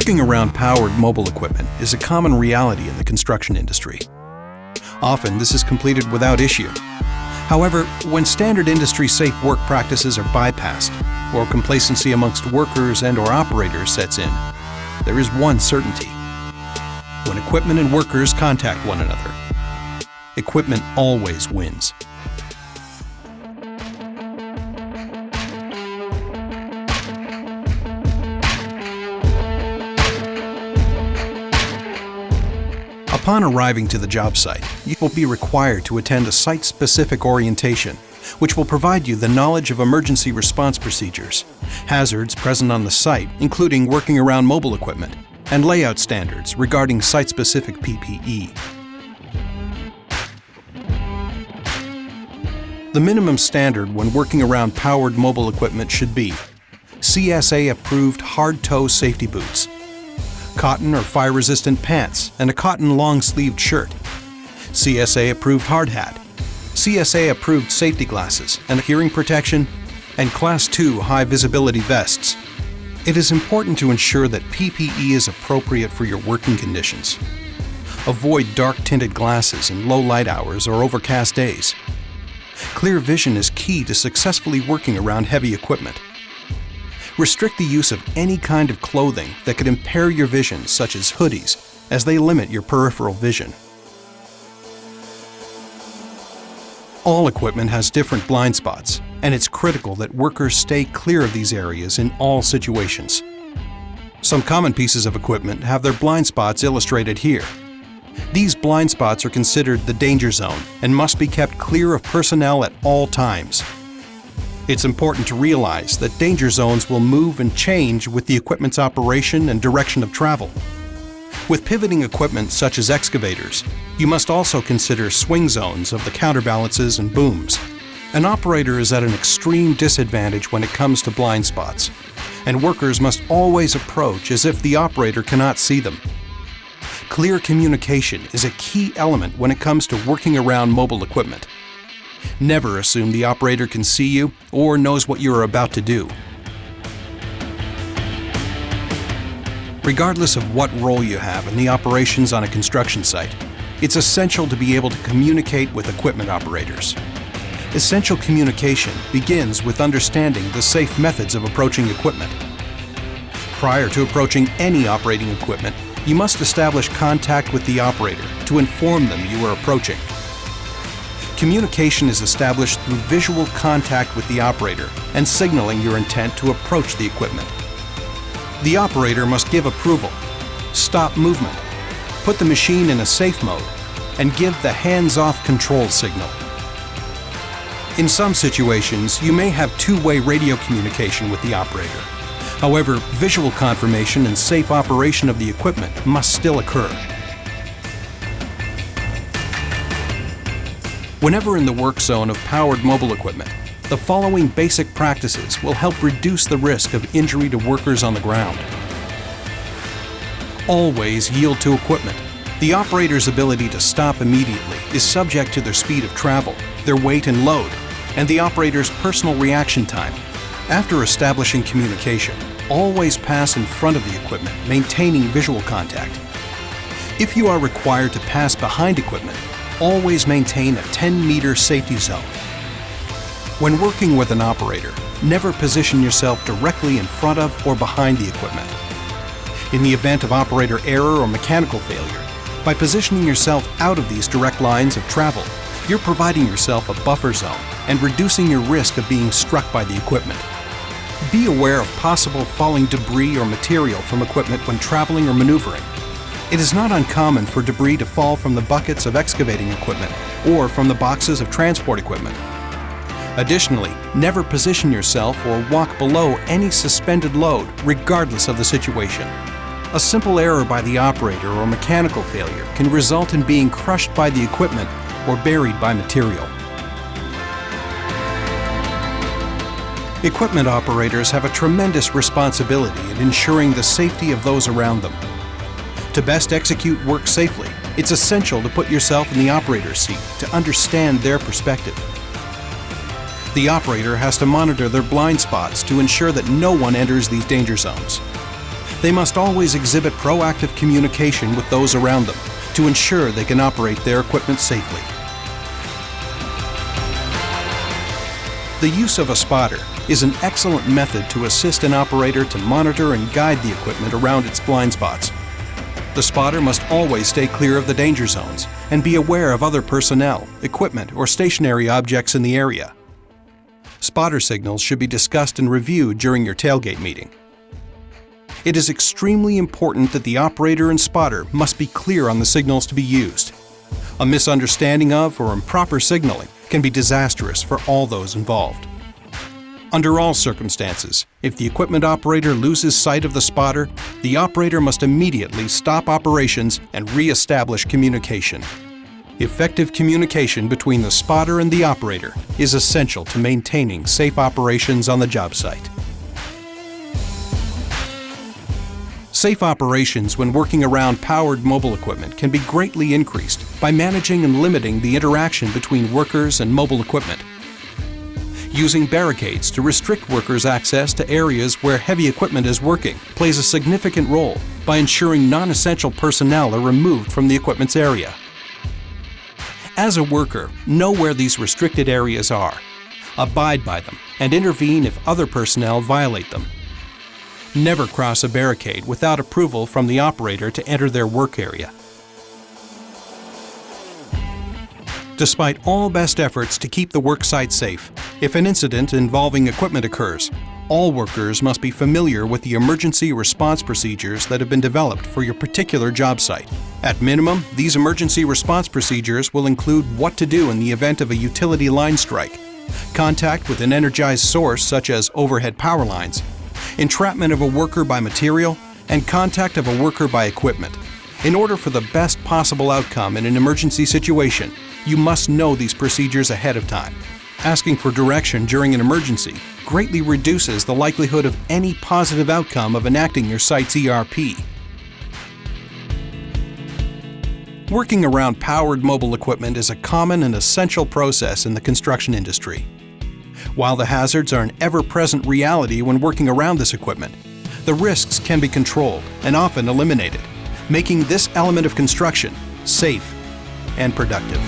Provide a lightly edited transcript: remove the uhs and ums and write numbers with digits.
Working around powered mobile equipment is a common reality in the construction industry. Often, this is completed without issue. However, when standard industry safe work practices are bypassed, or complacency amongst workers and/or operators sets in, there is one certainty. When equipment and workers contact one another, equipment always wins. Upon arriving to the job site, you will be required to attend a site-specific orientation, which will provide you the knowledge of emergency response procedures, hazards present on the site, including working around mobile equipment, and layout standards regarding site-specific PPE. The minimum standard when working around powered mobile equipment should be CSA-approved hard-toe safety boots, cotton or fire-resistant pants, and a cotton long-sleeved shirt, CSA-approved hard hat, CSA-approved safety glasses and hearing protection, and Class II high-visibility vests. It is important to ensure that PPE is appropriate for your working conditions. Avoid dark-tinted glasses in low light hours or overcast days. Clear vision is key to successfully working around heavy equipment. Restrict the use of any kind of clothing that could impair your vision, such as hoodies, as they limit your peripheral vision. All equipment has different blind spots, and it's critical that workers stay clear of these areas in all situations. Some common pieces of equipment have their blind spots illustrated here. These blind spots are considered the danger zone and must be kept clear of personnel at all times. It's important to realize that danger zones will move and change with the equipment's operation and direction of travel. With pivoting equipment such as excavators, you must also consider swing zones of the counterbalances and booms. An operator is at an extreme disadvantage when it comes to blind spots, and workers must always approach as if the operator cannot see them. Clear communication is a key element when it comes to working around mobile equipment. Never assume the operator can see you or knows what you are about to do. Regardless of what role you have in the operations on a construction site, it's essential to be able to communicate with equipment operators. Essential communication begins with understanding the safe methods of approaching equipment. Prior to approaching any operating equipment, you must establish contact with the operator to inform them you are approaching. Communication is established through visual contact with the operator and signaling your intent to approach the equipment. The operator must give approval, stop movement, put the machine in a safe mode, and give the hands-off control signal. In some situations, you may have two-way radio communication with the operator. However, visual confirmation and safe operation of the equipment must still occur. Whenever in the work zone of powered mobile equipment, the following basic practices will help reduce the risk of injury to workers on the ground. Always yield to equipment. The operator's ability to stop immediately is subject to their speed of travel, their weight and load, and the operator's personal reaction time. After establishing communication, always pass in front of the equipment, maintaining visual contact. If you are required to pass behind equipment, always maintain a 10-meter safety zone. When working with an operator, never position yourself directly in front of or behind the equipment. In the event of operator error or mechanical failure, by positioning yourself out of these direct lines of travel, you're providing yourself a buffer zone and reducing your risk of being struck by the equipment. Be aware of possible falling debris or material from equipment when traveling or maneuvering. It is not uncommon for debris to fall from the buckets of excavating equipment or from the boxes of transport equipment. Additionally, never position yourself or walk below any suspended load, regardless of the situation. A simple error by the operator or mechanical failure can result in being crushed by the equipment or buried by material. Equipment operators have a tremendous responsibility in ensuring the safety of those around them. To best execute work safely, it's essential to put yourself in the operator's seat to understand their perspective. The operator has to monitor their blind spots to ensure that no one enters these danger zones. They must always exhibit proactive communication with those around them to ensure they can operate their equipment safely. The use of a spotter is an excellent method to assist an operator to monitor and guide the equipment around its blind spots. The spotter must always stay clear of the danger zones and be aware of other personnel, equipment, or stationary objects in the area. Spotter signals should be discussed and reviewed during your tailgate meeting. It is extremely important that the operator and spotter must be clear on the signals to be used. A misunderstanding of or improper signaling can be disastrous for all those involved. Under all circumstances, if the equipment operator loses sight of the spotter, the operator must immediately stop operations and re-establish communication. Effective communication between the spotter and the operator is essential to maintaining safe operations on the job site. Safe operations when working around powered mobile equipment can be greatly increased by managing and limiting the interaction between workers and mobile equipment. Using barricades to restrict workers' access to areas where heavy equipment is working plays a significant role by ensuring non-essential personnel are removed from the equipment's area. As a worker, know where these restricted areas are, abide by them, and intervene if other personnel violate them. Never cross a barricade without approval from the operator to enter their work area. Despite all best efforts to keep the work site safe, if an incident involving equipment occurs, all workers must be familiar with the emergency response procedures that have been developed for your particular job site. At minimum, these emergency response procedures will include what to do in the event of a utility line strike, contact with an energized source such as overhead power lines, entrapment of a worker by material, and contact of a worker by equipment. In order for the best possible outcome in an emergency situation, you must know these procedures ahead of time. Asking for direction during an emergency greatly reduces the likelihood of any positive outcome of enacting your site's ERP. Working around powered mobile equipment is a common and essential process in the construction industry. While the hazards are an ever-present reality when working around this equipment, the risks can be controlled and often eliminated, making this element of construction safe and productive.